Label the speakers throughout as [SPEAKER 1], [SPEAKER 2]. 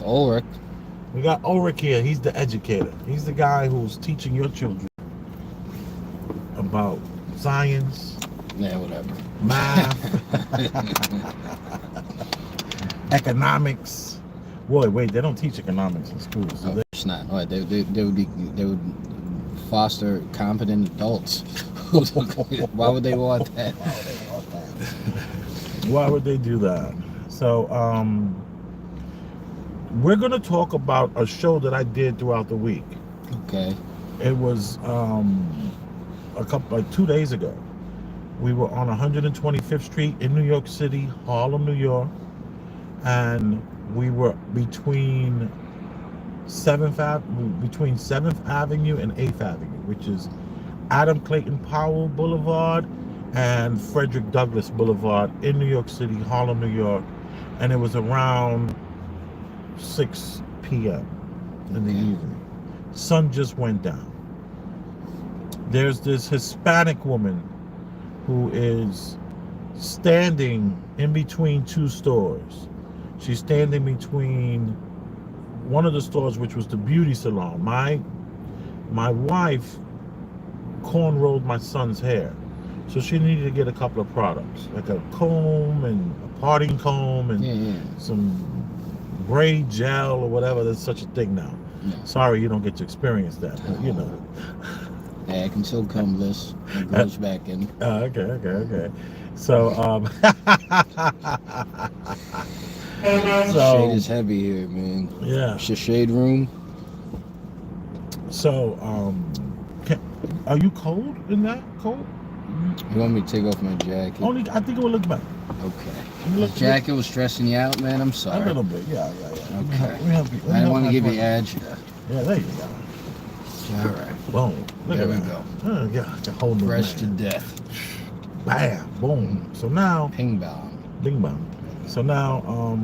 [SPEAKER 1] Ulrich.
[SPEAKER 2] We got Ulrich here. He's the educator. He's the guy who's teaching your children about science,
[SPEAKER 1] Yeah, whatever.
[SPEAKER 2] math, economics. Wait, they don't teach economics in school. So
[SPEAKER 1] No, it's not. Right, they would foster competent adults. Why would they want that?
[SPEAKER 2] Why would they do that? So, we're going to talk about a show that I did throughout the week.
[SPEAKER 1] Okay.
[SPEAKER 2] It was 2 days ago. We were on 125th Street in New York City, Harlem, New York, and we were between 7th Avenue and 8th Avenue, which is Adam Clayton Powell Boulevard and Frederick Douglass Boulevard in New York City, Harlem, New York. And it was around 6 p.m. in the evening. Sun just went down. There's this Hispanic woman who is standing in between two stores. She's standing between one of the stores, which was the beauty salon. My wife cornrowed my son's hair, so she needed to get a couple of products, like a comb and a parting comb and some braid gel or whatever. There's such a thing now.
[SPEAKER 1] Yeah.
[SPEAKER 2] Sorry you don't get to experience that, but you know.
[SPEAKER 1] Yeah, I can still combless. It goes back in.
[SPEAKER 2] Okay. So,
[SPEAKER 1] Shade is heavy here, man.
[SPEAKER 2] Yeah.
[SPEAKER 1] It's a shade room.
[SPEAKER 2] So, are you cold in that? Cold?
[SPEAKER 1] You want me to take off my jacket?
[SPEAKER 2] Only, I think it will look better.
[SPEAKER 1] Okay. The jacket was stressing you out, man. I'm sorry.
[SPEAKER 2] A little bit, yeah.
[SPEAKER 1] Okay.
[SPEAKER 2] I
[SPEAKER 1] didn't want to give you edge.
[SPEAKER 2] Yeah, there you go.
[SPEAKER 1] All right.
[SPEAKER 2] Boom.
[SPEAKER 1] There we go.
[SPEAKER 2] Yeah, a whole new
[SPEAKER 1] Fresh to
[SPEAKER 2] man.
[SPEAKER 1] death.
[SPEAKER 2] Bam. Boom. So now,
[SPEAKER 1] Ping bong.
[SPEAKER 2] bing bong. So now,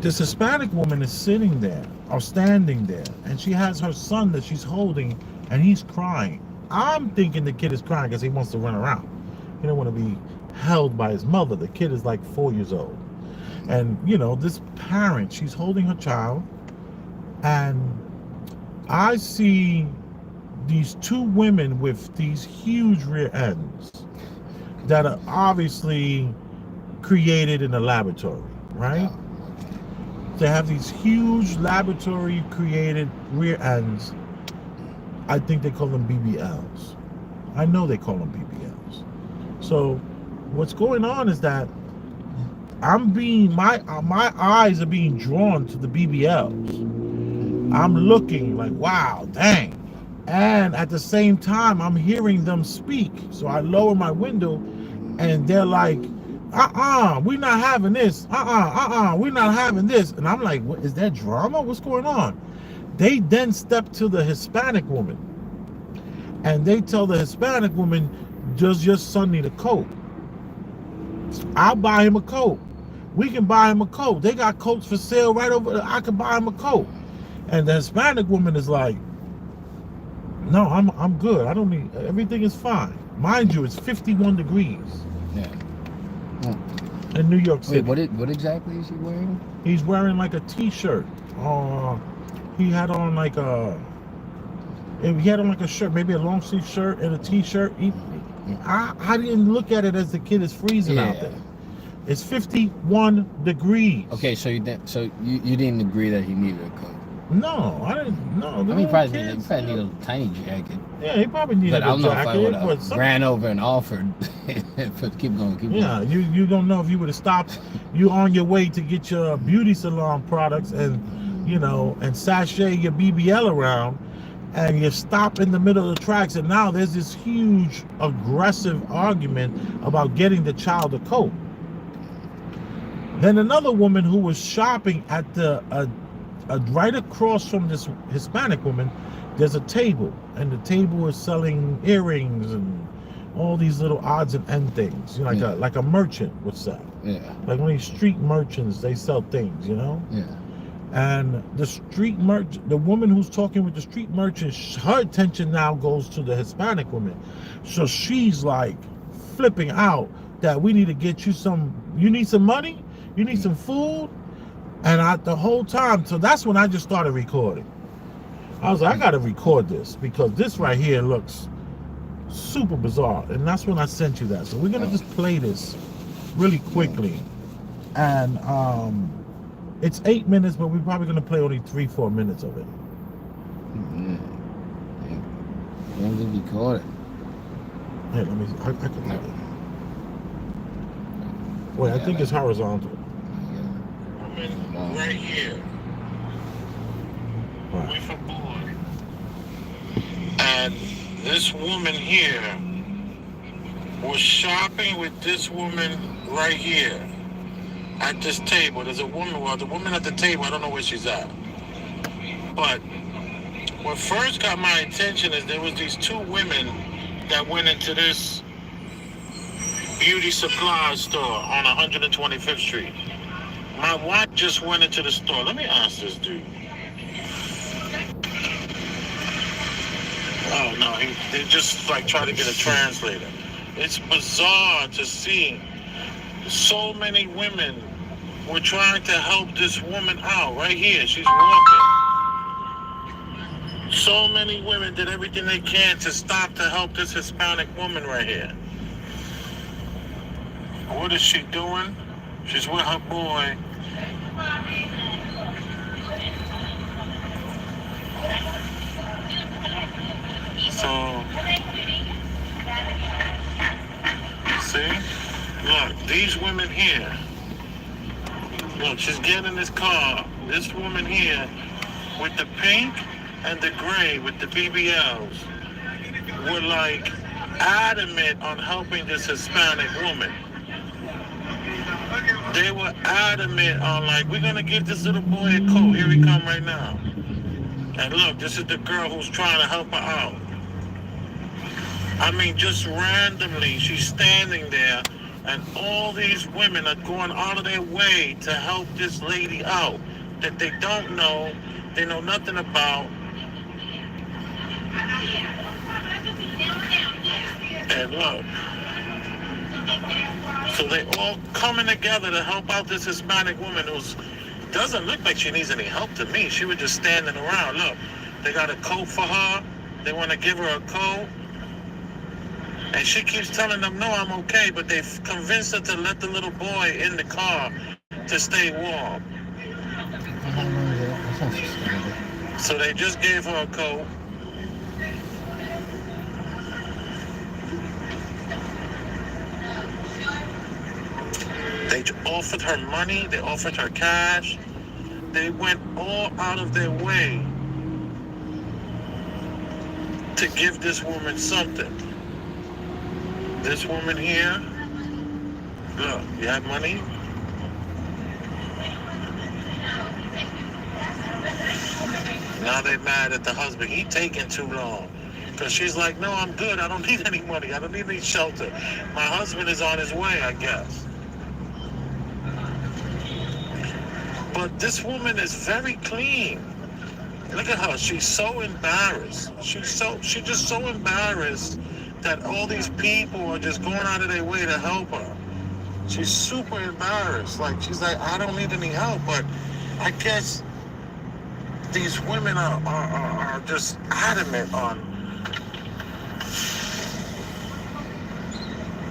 [SPEAKER 2] this Hispanic woman is sitting there or standing there, and she has her son that she's holding, and he's crying. I'm thinking the kid is crying because he wants to run around. He don't want to be held by his mother. The kid is like 4 years old. And, you know, this parent, she's holding her child, and I see these two women with these huge rear ends that are obviously created in a laboratory, right? They have these huge laboratory created rear ends. I think they call them BBLs. I know they call them BBLs. So what's going on is that my eyes are being drawn to the BBLs. I'm looking like, wow, dang. And at the same time, I'm hearing them speak. So I lower my window, and they're like, we're not having this. We're not having this. And I'm like, what is that drama? What's going on? They then step to the Hispanic woman, and they tell the Hispanic woman, does your son need a coat? I'll buy him a coat. We can buy him a coat. They got coats for sale right over there. I can buy him a coat. And the Hispanic woman is like, no, I'm good. I don't need, everything is fine. Mind you, it's 51 degrees.
[SPEAKER 1] Yeah.
[SPEAKER 2] In New York City.
[SPEAKER 1] Wait, what exactly is he wearing?
[SPEAKER 2] He's wearing like a t-shirt. He had on like a shirt, maybe a long sleeve shirt and a t-shirt. I didn't look at it as the kid is freezing out there. It's 51 degrees.
[SPEAKER 1] Okay, so you didn't agree that he needed a coat?
[SPEAKER 2] No, I didn't. No,
[SPEAKER 1] I mean, he probably need a tiny jacket.
[SPEAKER 2] Yeah, he probably needed a jacket.
[SPEAKER 1] But I don't know if I would have ran over and offered. Keep going.
[SPEAKER 2] Yeah, you don't know if you would have stopped. You on your way to get your beauty salon products and, you know, and sashay your BBL around, and you stop in the middle of the tracks, and now there's this huge aggressive argument about getting the child a coat. Then another woman who was shopping at right across from this Hispanic woman, there's a table, and the table is selling earrings and all these little odds and end things, you know, like a merchant would sell.
[SPEAKER 1] Yeah.
[SPEAKER 2] Like one of these street merchants, they sell things, you know.
[SPEAKER 1] Yeah.
[SPEAKER 2] And the woman who's talking with the street merchant, her attention now goes to the Hispanic woman. So she's like flipping out that we need to get you you need some money? You need some food? And the whole time, so that's when I just started recording. I was like, I gotta record this because this right here looks super bizarre. And that's when I sent you that. So we're gonna just play this really quickly. And it's 8 minutes, but we're probably gonna play only 3-4 minutes of it.
[SPEAKER 1] Yeah. When did you record it?
[SPEAKER 2] Here, let me see. I can wait, I think it's horizontal. Woman right here. Right. With a boy. And this woman here was shopping with this woman right here at this table. There's a woman, well, the woman at the table, I don't know where she's at. But what first got my attention is there was these two women that went into this beauty supply store on 125th Street. My wife just went into the store. Let me ask this dude. Oh no, they just like try to get a translator. It's bizarre to see so many women were trying to help this woman out right here. She's walking. So many women did everything they can to stop to help this Hispanic woman right here. What is she doing? She's with her boy. So, see? Look, these women here. Look, she's getting in this car. This woman here with the pink and the gray with the BBLs were like adamant on helping this Hispanic woman. They were adamant on like, we're gonna give this little boy a coat. Here he come right now. And look, this is the girl who's trying to help her out. I mean, just randomly, she's standing there, and all these women are going out of their way to help this lady out that they don't know, they know nothing about. And look, so they all coming together to help out this Hispanic woman who doesn't look like she needs any help to me. She was just standing around. Look, they got a coat for her. They want to give her a coat. And she keeps telling them, no, I'm okay. But they've convinced her to let the little boy in the car to stay warm. So they just gave her a coat. They offered her money. They offered her cash. They went all out of their way to give this woman something. This woman here, look, you have money? Now they're mad at the husband. He taking too long. Because she's like, no, I'm good. I don't need any money. I don't need any shelter. My husband is on his way, I guess. But this woman is very clean. Look at her. She's so embarrassed. She's just so embarrassed that all these people are just going out of their way to help her. She's super embarrassed. Like, she's like, I don't need any help. But I guess these women are just adamant on,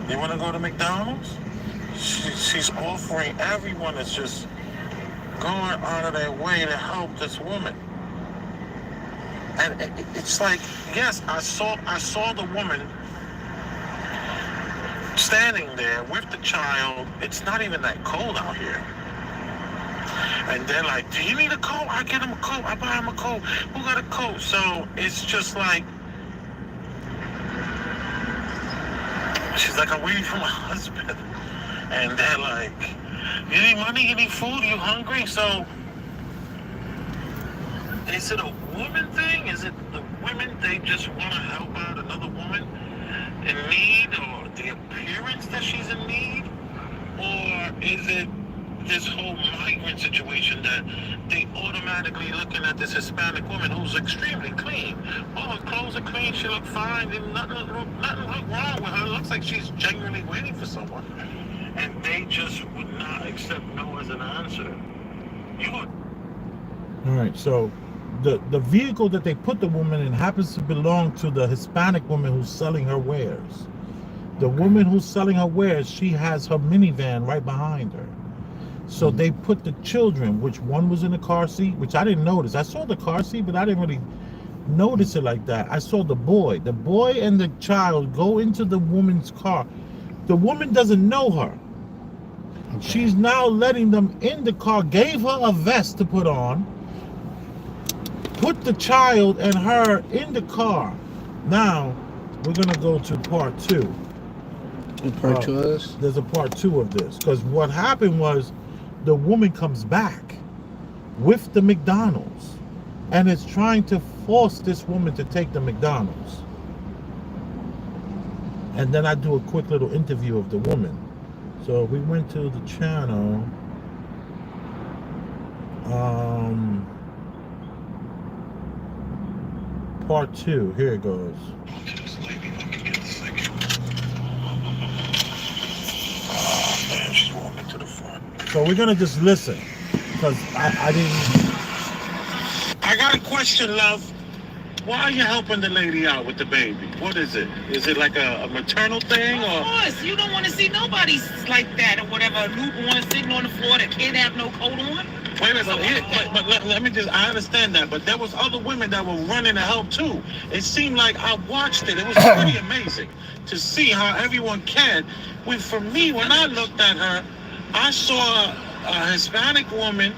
[SPEAKER 2] you want to go to McDonald's? She's offering everyone that's just going out of their way to help this woman. And it's like, yes, I saw the woman standing there with the child. It's not even that cold out here. And they're like, do you need a coat? I get him a coat. I buy him a coat. Who got a coat? So it's just like, she's like, I'm waiting for my husband. And they're like, you need money? You need food? You hungry? So is it a woman thing? Is it the women, they just want to help out another woman in need, or the appearance that she's in need? Or is it this whole migrant situation that they automatically looking at this Hispanic woman who's extremely clean? Oh, her clothes are clean, she look fine, and nothing look wrong with her. It looks like she's genuinely waiting for someone. and they just would not accept no as an answer. All right, so the vehicle that they put the woman in happens to belong to the Hispanic woman who's selling her wares. The woman who's selling her wares, she has her minivan right behind her. So they put the children, which one was in the car seat, which I didn't notice. I saw the car seat, but I didn't really notice it like that. I saw the boy. The boy and the child go into the woman's car. The woman doesn't know her. Okay. She's now letting them in the car, gave her a vest to put on, put the child and her in the car. Now, we're going to go to part two.
[SPEAKER 1] Part two of this?
[SPEAKER 2] There's a part two of this. Because what happened was the woman comes back with the McDonald's and is trying to force this woman to take the McDonald's. And then I do a quick little interview of the woman. So we went to the channel. Part two. Here it goes. Man, she's walking to the front. So we're gonna just listen, because I didn't. I got a question, love. Why are you helping the lady out with the baby? What is it? Is it like a maternal thing?
[SPEAKER 3] Of course, you don't want to see nobody like that or whatever. A newborn sitting on the floor, the kid have no coat on.
[SPEAKER 2] Wait a minute, but let me just, I understand that, but there was other women that were running to help too. It seemed like I watched it. It was pretty amazing to see how everyone cared. For me, when I looked at her, I saw a Hispanic woman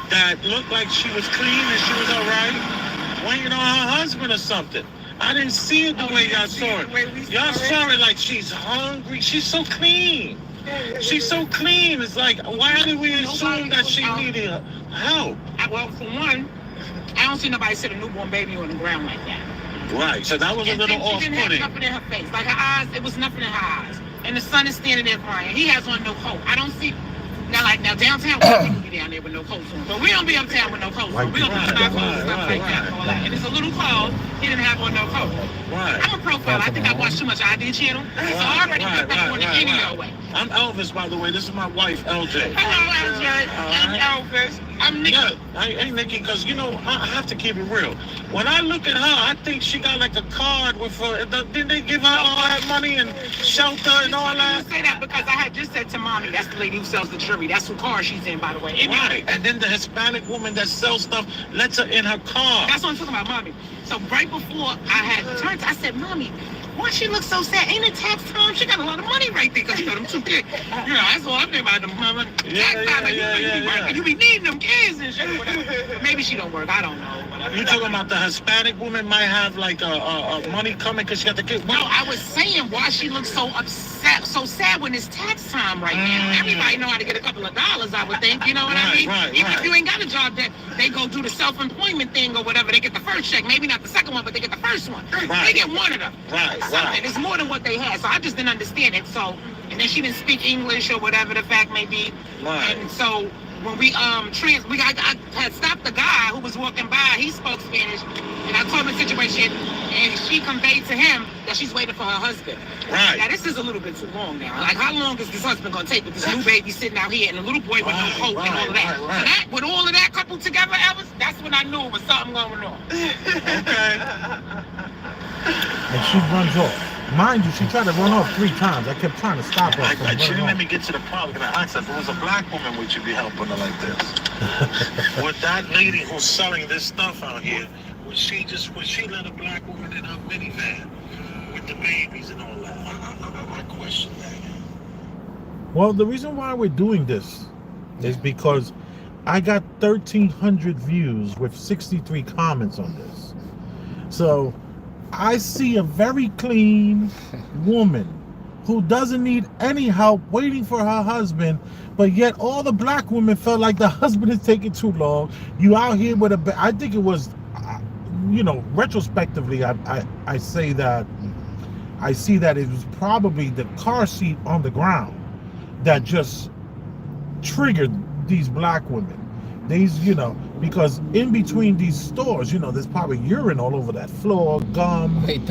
[SPEAKER 2] that looked like she was clean and she was all right, waiting on her husband or something. I didn't see it the way y'all saw it. Y'all saw it like she's hungry. She's so clean. She's so clean. It's like, why did we assume that she needed help?
[SPEAKER 3] Well, for one, I don't see nobody sit a newborn baby on the ground like that.
[SPEAKER 2] Right, so that was a little off-putting.
[SPEAKER 3] She didn't have nothing in her face. Like her eyes, it was nothing in her eyes. And the son is standing there crying. He has on no coat. I don't see. Now downtown, people be down there with no coats on. But we don't be uptown with no coats on. We don't be in our clothes and stuff like that. And all that. And it's a little cold. He didn't have on no coat.
[SPEAKER 2] Right.
[SPEAKER 3] I'm a profiler. I think I watched too much ID channel. So I already put that on the video way.
[SPEAKER 2] I'm Elvis, by the way. This is my wife, LJ.
[SPEAKER 3] Hello, LJ. I'm Elvis. I'm Nikki.
[SPEAKER 2] Yeah, hey, Nikki, because, you know, I have to keep it real. When I look at her, I think she got like a card with her. Didn't they give her all that money and shelter and all that?
[SPEAKER 3] I say that because I had just said to Mommy, that's the lady who sells the jewelry. That's who car she's in, by the way.
[SPEAKER 2] Right. And then the Hispanic woman that sells stuff lets her in her car.
[SPEAKER 3] That's what I'm talking about, Mommy. So right before I had turned, I said, Mommy, why she look so sad? Ain't it tax time? She got a lot of money right there because you know them two kids. You know, that's all I'm thinking about them mama. You be needing them kids and shit. Whatever. Maybe she don't work. I don't know. Whatever.
[SPEAKER 2] You talking about the Hispanic woman might have like a money coming because she got the kids?
[SPEAKER 3] No, I was saying why she looks so upset, so sad when it's tax time right now. Everybody know how to get a couple of dollars, I would think. You know what I mean? Even if you ain't got a job, that they go do the self-employment thing or whatever. They get the first check. Maybe not the second one, but they get the first one. They get one of them. Something. It's more than what they had. So I just didn't understand it. So, and then she didn't speak English or whatever the fact may be. And so when we I had stopped the guy who was walking by. He spoke Spanish, and I told him the situation, and she conveyed to him that she's waiting for her husband.
[SPEAKER 2] Right.
[SPEAKER 3] Now this is a little bit too long now. Like, how long is this husband gonna take with this new baby sitting out here and a little boy with no coat and all of that? So that, with all of that coupled together, Elvis, that's when I knew it was something going on.
[SPEAKER 2] Okay. And she runs off. Mind you, she tried to run off 3 times. I kept trying to stop her. She didn't let me get to the problem. I asked her if it was a black woman, would you be helping her like this? With that lady who's selling this stuff out here, would she let a black woman in her minivan with the babies and all that? I question that. Well, the reason why we're doing this is because I got 1,300 views with 63 comments on this. So I see a very clean woman who doesn't need any help waiting for her husband, but yet all the black women felt like the husband is taking too long. You out here with I think it was, you know, retrospectively, I say that, I see that it was probably the car seat on the ground that just triggered these black women. These, because in between these stores, there's probably urine all over that floor, gum.
[SPEAKER 1] Wait,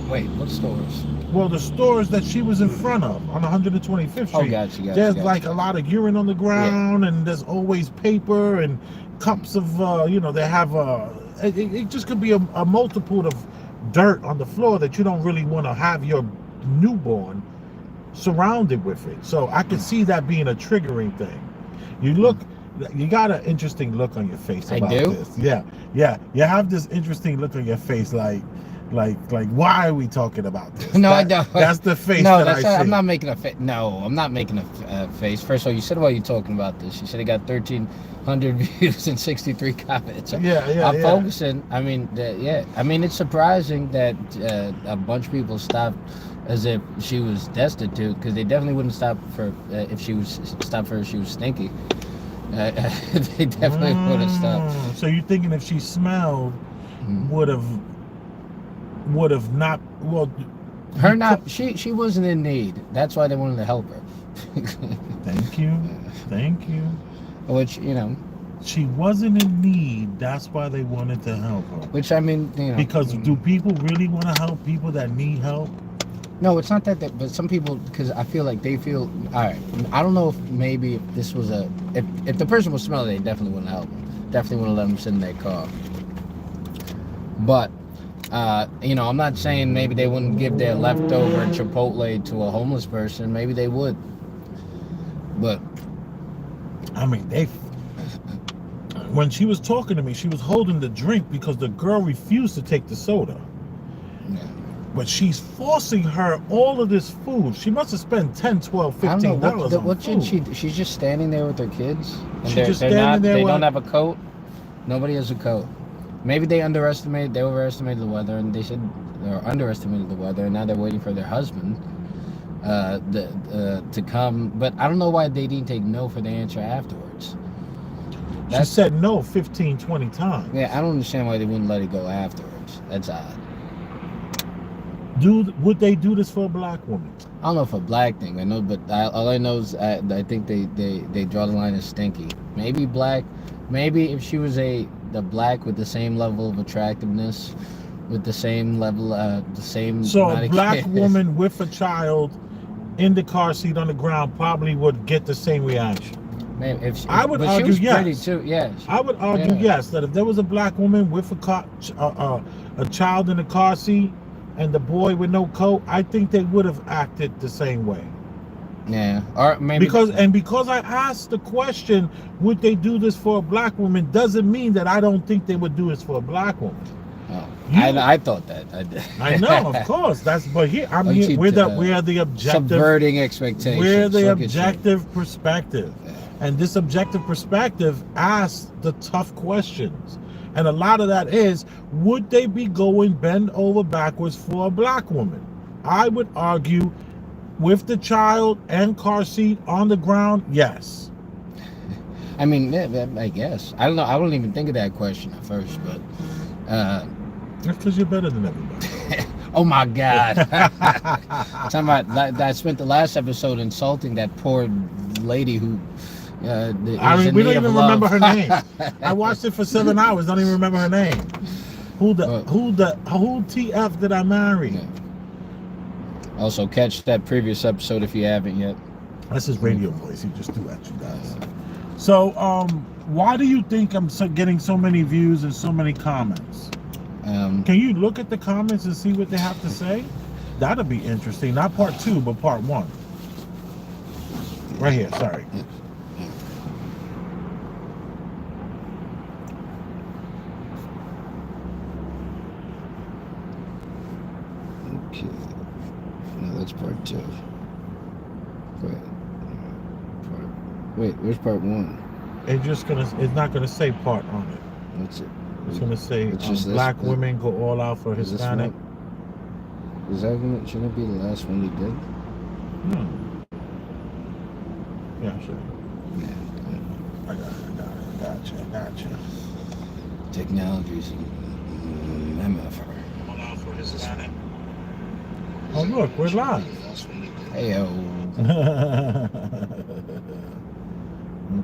[SPEAKER 1] wait, what stores?
[SPEAKER 2] Well, the stores that she was in front of on 125th Street.
[SPEAKER 1] Oh, gotcha.
[SPEAKER 2] There's like a lot of urine on the ground, and there's always paper and cups of, they have it just could be a multitude of dirt on the floor that you don't really want to have your newborn surrounded with it. So I could see that being a triggering thing. You got an interesting look on your face about this. Yeah. You have this interesting look on your face, like why are we talking about this?
[SPEAKER 1] No, I don't.
[SPEAKER 2] That's the face
[SPEAKER 1] no,
[SPEAKER 2] that I see.
[SPEAKER 1] I'm not making a face. No, I'm not making a face. First of all, you said, why are you talking about this? You said it got 1,300 views and 63 comments. I'm focusing. I mean, I mean, it's surprising that a bunch of people stopped as if she was destitute, because they definitely wouldn't stop for if she was stinky. They definitely would have stopped.
[SPEAKER 2] So you're thinking if she smelled, would have not, well,
[SPEAKER 1] she wasn't in need. That's why they wanted to help her.
[SPEAKER 2] Thank you.
[SPEAKER 1] Which,
[SPEAKER 2] she wasn't in need. That's why they wanted to help her.
[SPEAKER 1] Which, I mean,
[SPEAKER 2] because do people really want to help people that need help?
[SPEAKER 1] No, it's not that, but some people, because I feel like they feel, all right, I don't know if maybe if this was if the person was smelling, they definitely wouldn't help them. Definitely wouldn't let them sit in their car. But, I'm not saying maybe they wouldn't give their leftover Chipotle to a homeless person. Maybe they would. But,
[SPEAKER 2] I mean, when she was talking to me, she was holding the drink because the girl refused to take the soda.
[SPEAKER 1] Yeah.
[SPEAKER 2] But she's forcing her all of this food. She must have spent $10, $12, $15 on food.
[SPEAKER 1] She's just standing there with her kids. And
[SPEAKER 2] she's just standing there.
[SPEAKER 1] They don't have a coat. Nobody has a coat. Maybe they overestimated the weather, and they said, or underestimated the weather, and now they're waiting for their husband to come. But I don't know why they didn't take no for the answer afterwards.
[SPEAKER 2] She said no 15, 20 times.
[SPEAKER 1] Yeah, I don't understand why they wouldn't let it go afterwards. That's odd.
[SPEAKER 2] Would they do this for a black woman?
[SPEAKER 1] I don't know if a black thing. I know, but all I know is I think they draw the line as stinky. Maybe black. Maybe if she was the black with the same level of attractiveness, with the same level, the same.
[SPEAKER 2] So a black woman with a child in the car seat on the ground probably would get the same reaction.
[SPEAKER 1] Maybe
[SPEAKER 2] I would argue yes.
[SPEAKER 1] Too, yeah.
[SPEAKER 2] I would argue yes, that if there was a black woman with a child in the car seat and the boy with no coat, I think they would have acted the same way.
[SPEAKER 1] Yeah, or maybe
[SPEAKER 2] because I asked the question, would they do this for a black woman, doesn't mean that I don't think they would do this for a black woman.
[SPEAKER 1] Oh, I thought that.
[SPEAKER 2] I know, of course. We're the objective,
[SPEAKER 1] subverting expectations.
[SPEAKER 2] We're the objective perspective, and this objective perspective asks the tough questions. And a lot of that is, would they be going bend over backwards for a black woman? I would argue, with the child and car seat on the ground, yes.
[SPEAKER 1] I mean, I guess. I don't know. I wouldn't even think of that question at first, but...
[SPEAKER 2] That's because you're better than everybody.
[SPEAKER 1] Oh, my God. I spent the last episode insulting that poor lady who...
[SPEAKER 2] we don't even remember her name. I watched it for 7 hours. Don't even remember her name. Who TF did I marry?
[SPEAKER 1] Yeah. Also, catch that previous episode if you haven't yet.
[SPEAKER 2] That's his radio voice. He just do at you guys. So, why do you think I'm getting so many views and so many comments? Can you look at the comments and see what they have to say? That'll be interesting. Not part 2, but part 1. Right here. Sorry.
[SPEAKER 1] Okay. No, that's part 2. Wait, where's part 1?
[SPEAKER 2] It's not gonna say part on it.
[SPEAKER 1] What's it?
[SPEAKER 2] It's gonna say black women go all out for Hispanic.
[SPEAKER 1] Shouldn't it be the last one he did?
[SPEAKER 2] Yeah, sure. Yeah. I gotcha.
[SPEAKER 1] Technology's MFR.
[SPEAKER 2] All out for Hispanic. Oh look, we're live.
[SPEAKER 1] Hey yo.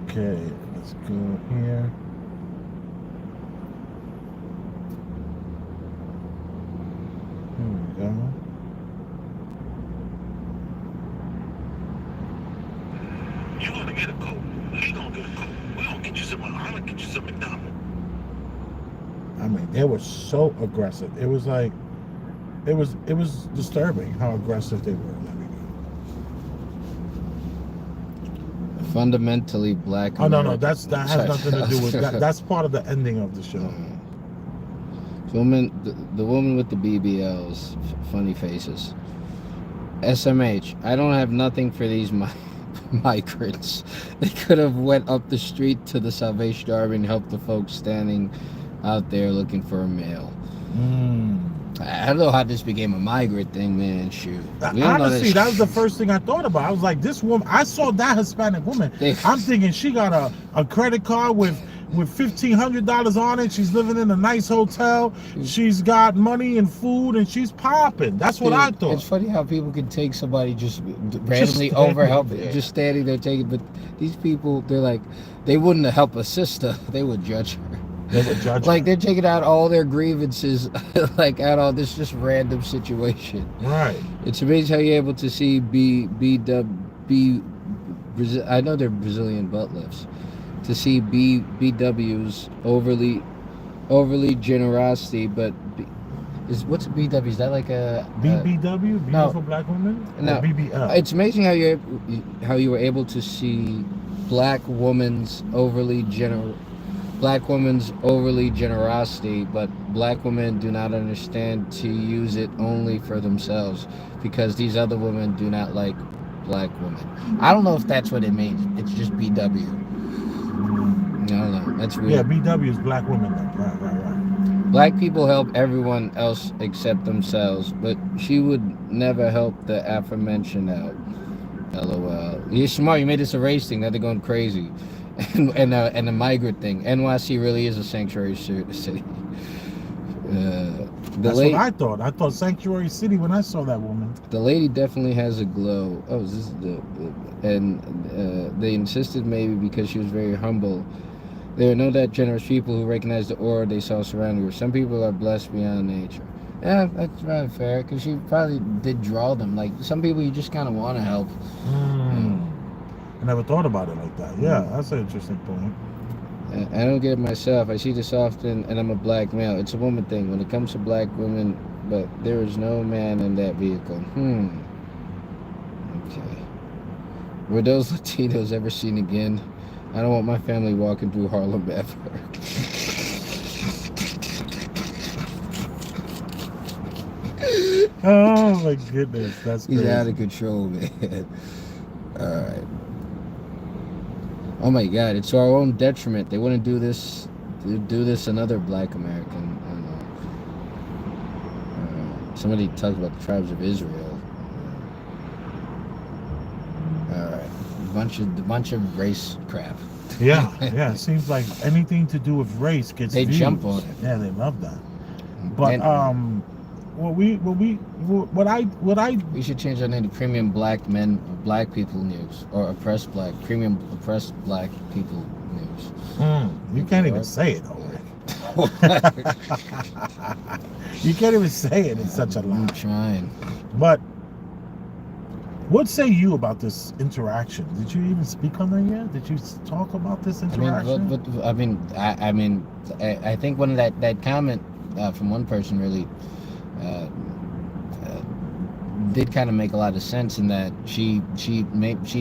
[SPEAKER 2] Okay, let's Let's go here. Here we go.
[SPEAKER 4] You gonna get a Coke? He gonna get a Coke. We gonna get you some. I'm gonna get you some McDonald's.
[SPEAKER 2] I mean, they were so aggressive. It was like, it was disturbing how aggressive they were.
[SPEAKER 1] Fundamentally black.
[SPEAKER 2] Oh no, that has nothing to do with that. That's part of the ending of the show.
[SPEAKER 1] The woman with the BBLs, funny faces. SMH. I don't have nothing for these migrants. They could have went up the street to the Salvation Army and helped the folks standing out there looking for a meal. I don't know how this became a migrant thing, man. Shoot.
[SPEAKER 2] Honestly, that was the first thing I thought about. I was like, this woman, I saw that Hispanic woman. I'm thinking she got a credit card with $1,500 on it. She's living in a nice hotel. She's got money and food, and she's popping. That's what I thought.
[SPEAKER 1] It's funny how people can take somebody just randomly over helping, just standing there taking. But these people, they're like, they wouldn't help a sister. They would judge her.
[SPEAKER 2] They would judge
[SPEAKER 1] like
[SPEAKER 2] her.
[SPEAKER 1] They're taking out all their grievances, like out on this just random situation.
[SPEAKER 2] Right.
[SPEAKER 1] It's amazing how you're able to see I know they're Brazilian butt lifts. To see BW's overly generosity, but what's BW? Is that like a
[SPEAKER 2] BBW? Beautiful Black Woman?
[SPEAKER 1] No,
[SPEAKER 2] BBL.
[SPEAKER 1] It's amazing how you were able to see black woman's overly generosity, but black women do not understand to use it only for themselves because these other women do not like black women. I don't know if that's what it means. It's just BW. I don't know. That's weird.
[SPEAKER 2] Yeah, BW is black women though. Right.
[SPEAKER 1] Black people help everyone else except themselves, but she would never help the aforementioned out. LOL. You're smart. You made this a race thing. Now they're going crazy. And the migrant thing. NYC really is a sanctuary city.
[SPEAKER 2] That's what I thought. I thought sanctuary city when I saw that woman.
[SPEAKER 1] The lady definitely has a glow. Oh, is this they insisted maybe because she was very humble. There are no that generous people who recognize the aura they saw surrounding her. Some people are blessed beyond nature. Yeah, that's probably fair because she probably did draw them. Like some people you just kind of want to help.
[SPEAKER 2] I never thought about it like that. Yeah, that's an interesting point.
[SPEAKER 1] I don't get it myself. I see this often, and I'm a black male. It's a woman thing when it comes to black women, but there is no man in that vehicle. Okay. Were those Latinos ever seen again? I don't want my family walking through Harlem ever.
[SPEAKER 2] Oh my goodness, that's crazy.
[SPEAKER 1] He's out of control, man. All right. Oh my God, it's to our own detriment. They wouldn't do this another black American. I don't know. Somebody talked about the tribes of Israel. All right, a bunch of race crap.
[SPEAKER 2] Yeah. It seems like anything to do with race gets
[SPEAKER 1] they
[SPEAKER 2] views.
[SPEAKER 1] Jump on it.
[SPEAKER 2] Yeah, they love that. But we
[SPEAKER 1] should change our name to Premium Black People News or Premium Oppressed Black People News.
[SPEAKER 2] You can't even say it already. You can't even say it in such a line.
[SPEAKER 1] I'm trying.
[SPEAKER 2] But what say you about this interaction? Did you even speak on that yet? Did you talk about this interaction?
[SPEAKER 1] I think one of that comment from one person really did kind of make a lot of sense in that she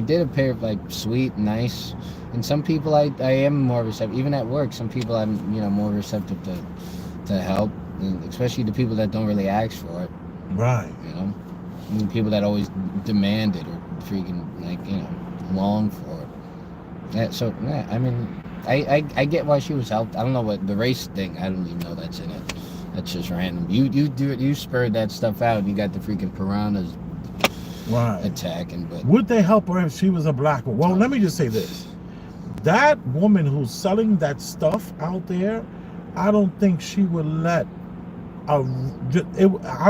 [SPEAKER 1] did appear like sweet, nice, and some people I am more receptive. Even at work, some people I'm more receptive to help, and especially the people that don't really ask for it.
[SPEAKER 2] Right.
[SPEAKER 1] And people that always demand it or freaking long for it. Yeah. So yeah, I mean, I get why she was helped. I don't know what the race thing. I don't even know that's in it. That's just random. You do it. You spurred that stuff out. And you got the freaking piranhas attacking. But
[SPEAKER 2] would they help her if she was a black woman? Well, let me just say this: that woman who's selling that stuff out there, I don't think she would let. I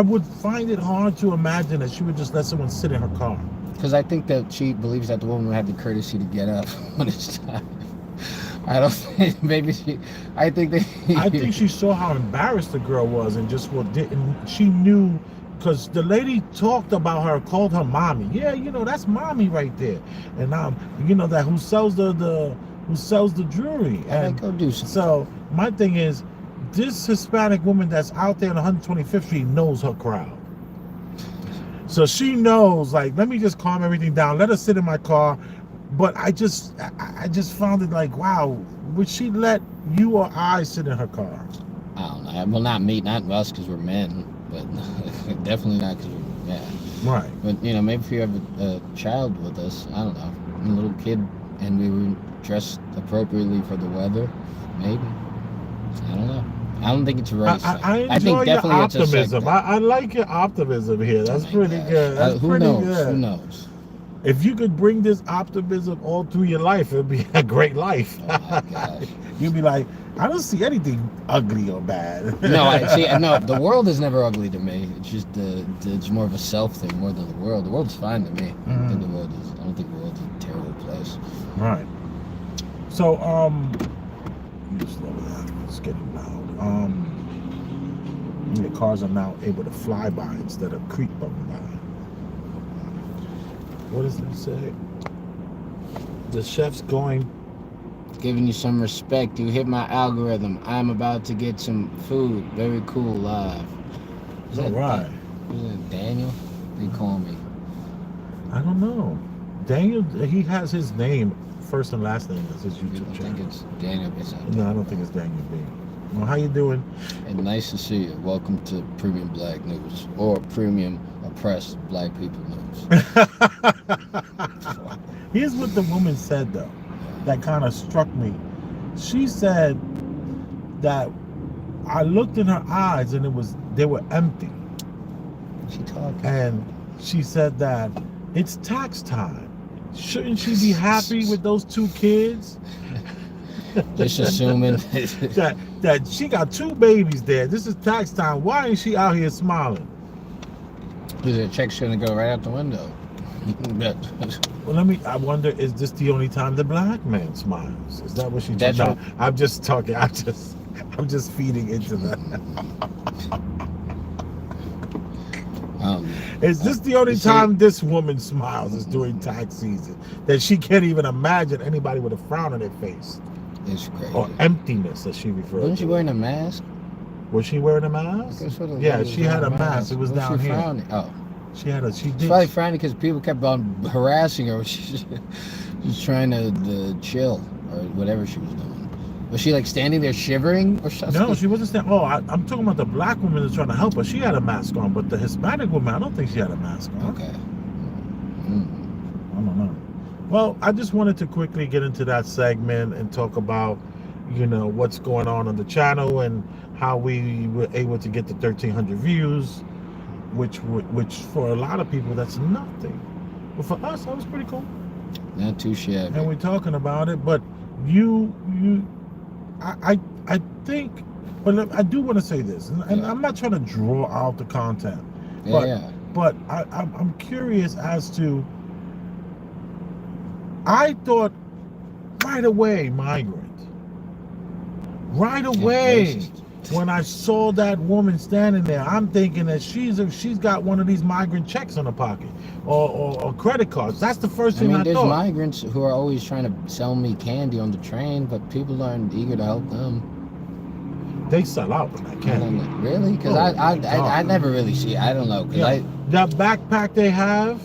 [SPEAKER 2] would find it hard to imagine that she would just let someone sit in her car.
[SPEAKER 1] Because I think that she believes that the woman would have the courtesy to get up when it's time. I don't think, maybe I think
[SPEAKER 2] I think she saw how embarrassed the girl was and just didn't. She knew because the lady talked about her, called her mommy. Yeah, that's mommy right there. And that who sells the jewelry. And
[SPEAKER 1] go do something.
[SPEAKER 2] So my thing is, this Hispanic woman that's out there on 125th Street knows her crowd. So she knows, like, let me just calm everything down. Let her sit in my car. But I just found it like, wow, would she let you or I sit in her car?
[SPEAKER 1] I don't know. Well, not me, not us, because we're men, but definitely not because we're, yeah.
[SPEAKER 2] Right.
[SPEAKER 1] But, maybe if you have a child with us, I don't know, a little kid, and we were dressed appropriately for the weather, maybe. I don't know. I don't think it's a race.
[SPEAKER 2] I enjoy your optimism. I like your optimism here. That's pretty good. That's
[SPEAKER 1] who
[SPEAKER 2] pretty
[SPEAKER 1] knows?
[SPEAKER 2] good.
[SPEAKER 1] Who knows?
[SPEAKER 2] If you could bring this optimism all through your life, it'd be a great life.
[SPEAKER 1] Oh my gosh.
[SPEAKER 2] You'd be like, I don't see anything ugly or bad.
[SPEAKER 1] No, the world is never ugly to me. It's just it's more of a self thing more than the world. The world's fine to me. I don't think the world is a terrible place.
[SPEAKER 2] Right. So, just lower that. It's getting loud. The cars are now able to fly by instead of creep bumping by. What does it say? The chef's going.
[SPEAKER 1] Giving you some respect. You hit my algorithm. I'm about to get some food. Very cool live. Is that
[SPEAKER 2] right?
[SPEAKER 1] Is that Daniel? They call me.
[SPEAKER 2] I don't know. Daniel, he has his name, first and last name as his YouTube channel.
[SPEAKER 1] I think it's Daniel.
[SPEAKER 2] No, I don't think it's Daniel B. Well, how you doing?
[SPEAKER 1] And nice to see you. Welcome to Premium Black News, or Premium Oppressed Black People News.
[SPEAKER 2] Here's what the woman said, though, that kind of struck me. She said that I looked in her eyes and they were empty.
[SPEAKER 1] She talking.
[SPEAKER 2] And she said that it's tax time. Shouldn't she be happy with those 2 kids?
[SPEAKER 1] Just assuming
[SPEAKER 2] that she got 2 babies there. This is tax time. Why ain't she out here smiling?
[SPEAKER 1] Because the check's gonna go right out the window.
[SPEAKER 2] Well, I wonder, is this the only time the black man smiles? Is that what she talking about? I'm just talking. I'm just feeding into that. Is this the only time this woman smiles is during tax season? That she can't even imagine anybody with a frown on their face.
[SPEAKER 1] It's crazy.
[SPEAKER 2] Or emptiness, as she referred to.
[SPEAKER 1] Wasn't she wearing a mask?
[SPEAKER 2] Was she wearing a mask? Yeah, she had a mask. It was down here.
[SPEAKER 1] Frowning? Oh.
[SPEAKER 2] She did.
[SPEAKER 1] She's probably frowning because people kept on harassing her. She's trying to chill or whatever she was doing. Was she like standing there shivering or something?
[SPEAKER 2] No, she wasn't standing. Oh, I'm talking about the black woman that's trying to help her. She had a mask on, but the Hispanic woman, I don't think she had a mask on.
[SPEAKER 1] Okay.
[SPEAKER 2] I don't know. Well, I just wanted to quickly get into that segment and talk about, what's going on the channel and how we were able to get the 1,300 views, which for a lot of people that's nothing, but for us that was pretty cool.
[SPEAKER 1] Not too shabby.
[SPEAKER 2] And we're talking about it, but I think, but I do want to say this, and I'm not trying to draw out the content, but I'm curious as to. I thought right away, migrant. Right away, when I saw that woman standing there, I'm thinking that she's got one of these migrant checks in her pocket or credit cards. That's the first thing I thought.
[SPEAKER 1] There's migrants who are always trying to sell me candy on the train, but people aren't eager to help them.
[SPEAKER 2] They sell out with that candy.
[SPEAKER 1] Really? Because I never really see. I don't know.
[SPEAKER 2] That backpack they have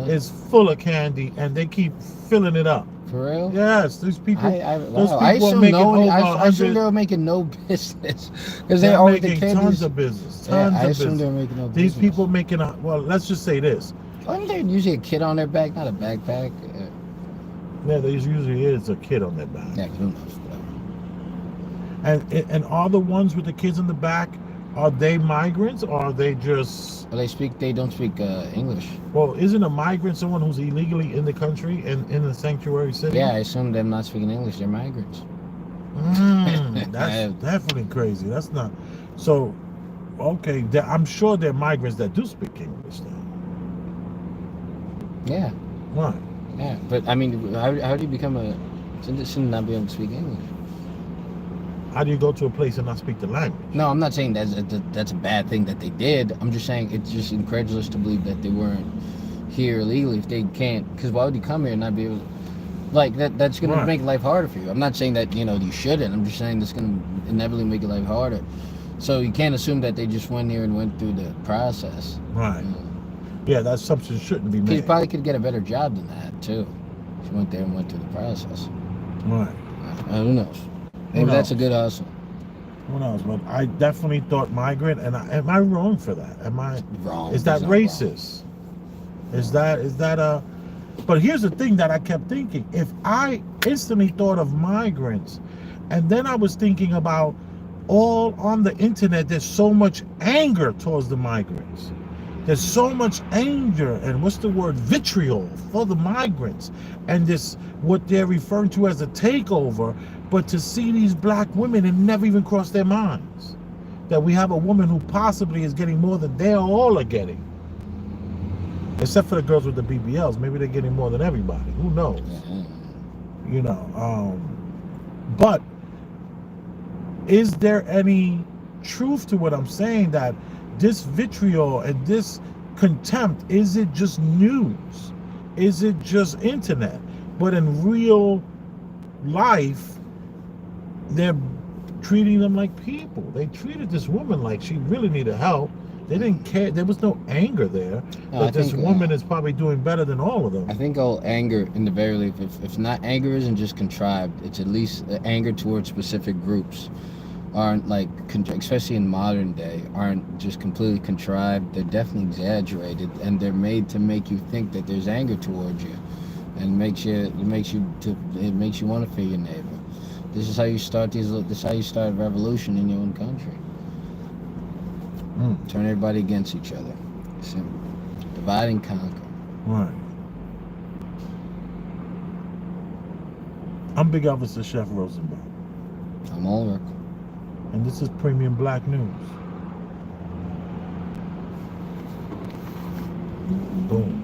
[SPEAKER 2] is full of candy, and they keep filling it up.
[SPEAKER 1] For real?
[SPEAKER 2] Yes, these people.
[SPEAKER 1] I assume they were making no business because they're always making
[SPEAKER 2] tons of business. I assume
[SPEAKER 1] they're making no
[SPEAKER 2] business.
[SPEAKER 1] business.
[SPEAKER 2] These people making well, let's just say this.
[SPEAKER 1] Wasn't there usually a kid on their back, not a backpack?
[SPEAKER 2] Yeah, there usually is a kid on their back.
[SPEAKER 1] Yeah, who knows?
[SPEAKER 2] And are the ones with the kids in the back, are they migrants or are they just?
[SPEAKER 1] Well, they don't speak English.
[SPEAKER 2] Well, isn't a migrant someone who's illegally in the country and in the sanctuary city?
[SPEAKER 1] Yeah, I assume they're not speaking English. They're migrants.
[SPEAKER 2] That's definitely crazy. That's not. So, okay, I'm sure there are migrants that do speak English then.
[SPEAKER 1] Yeah.
[SPEAKER 2] Right.
[SPEAKER 1] Yeah, but I mean, how do you become a Should not be able to speak English.
[SPEAKER 2] How do you go to a place and not speak the language?
[SPEAKER 1] No, I'm not saying that's a bad thing that they did. I'm just saying it's just incredulous to believe that they weren't here illegally if they can't. Because why would you come here and not be able? Like that's gonna make life harder for you. I'm not saying that you shouldn't. I'm just saying that's gonna inevitably make your life harder. So you can't assume that they just went here and went through the process.
[SPEAKER 2] Right. Yeah, that assumption shouldn't be made.
[SPEAKER 1] You probably could get a better job than that too. She went there and went through the process.
[SPEAKER 2] Right.
[SPEAKER 1] Who knows? Maybe that's a good hustle.
[SPEAKER 2] Who knows? But I definitely thought migrant, and am I wrong for that? Am I
[SPEAKER 1] wrong?
[SPEAKER 2] Is that racist? Wrong. Is that a? But here's the thing that I kept thinking: if I instantly thought of migrants, and then I was thinking about all on the internet, there's so much anger towards the migrants. There's so much anger and what's the word, vitriol for the migrants, and this what they're referring to as a takeover. But to see these black women, it never even crossed their minds that we have a woman who possibly is getting more than they all are getting, except for the girls with the BBLs. Maybe they're getting more than everybody. Who knows? But is there any truth to what I'm saying, that this vitriol and this contempt, is it just news? Is it just internet? But in real life, they're treating them like people. They treated this woman like she really needed help. They didn't care. There was no anger there. No, but this woman is probably doing better than all of them.
[SPEAKER 1] I think all anger, in the very least, if not anger isn't just contrived, it's at least anger towards specific groups. Aren't like, especially in modern day, aren't just completely contrived. They're definitely exaggerated, and they're made to make you think that there's anger towards you, and it makes you want to fear your neighbor. This is how you start This is how you start a revolution in your own country. Turn everybody against each other. Simple. Divide and conquer.
[SPEAKER 2] Right. I'm Big Officer Chef Rosenbaum.
[SPEAKER 1] I'm Ulrich.
[SPEAKER 2] And this is Premium Black News. Boom.